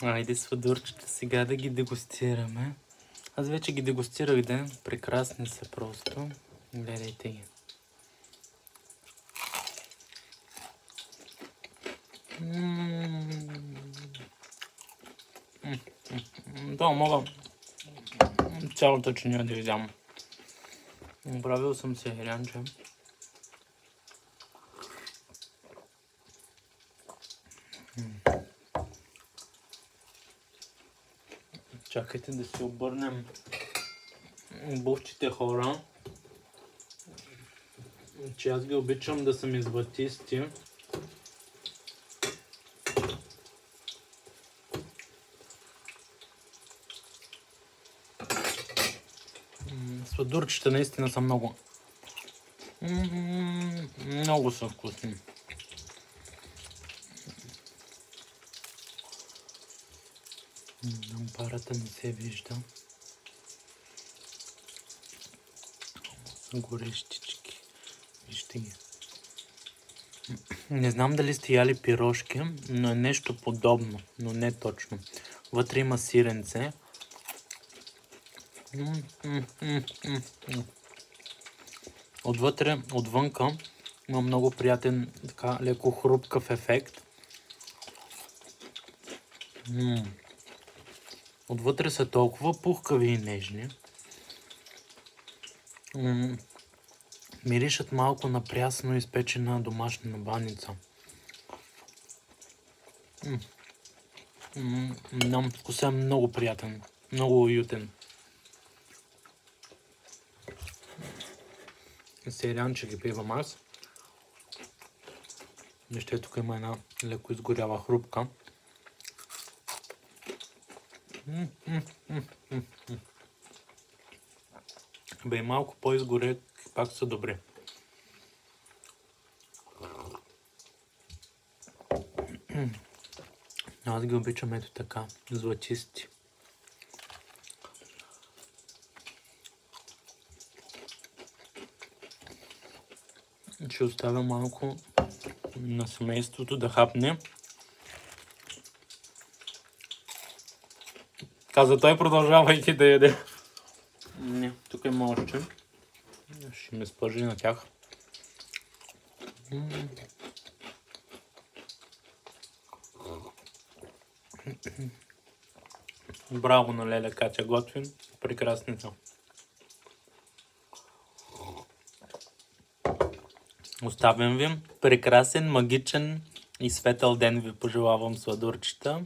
Айде сладурчета сега да ги дегустираме. Аз вече ги дегустирах, да. Прекрасни са просто. Гледайте ги. Да, мога цялата чиния да изям. Правил съм се хелянче. Чакайте да си обърнем обувчите, хора. Че аз ги обичам да са ми златисти. Сладурчета наистина са много. Много са вкусни. Парата не се вижда. Са горещички. Вижте ги. Не знам дали сте яли пирожки, но е нещо подобно, но не точно. Вътре има сиренце. Отвътре, отвънка, има много приятен, така леко хрупкав ефект. Отвътре са толкова пухкави и нежни. Миришат малко на прясно изпечена домашна баница. Вкусът е много приятен, много уютен. Серианче ги пивам аз. Вижте, тук има една леко изгоряла хрупка. Бе, малко по-изгоре, пак са добри. Аз ги обичам ето така, златисти. Ще оставя малко на семейството да хапне. Каза той, продължавайки да яде. Не, тук има още. Ще ме спържи на тях. Браво на Леля Катя, готвим. Прекрасни са. Оставям ви. Прекрасен, магичен и светъл ден ви пожелавам, сладурчета.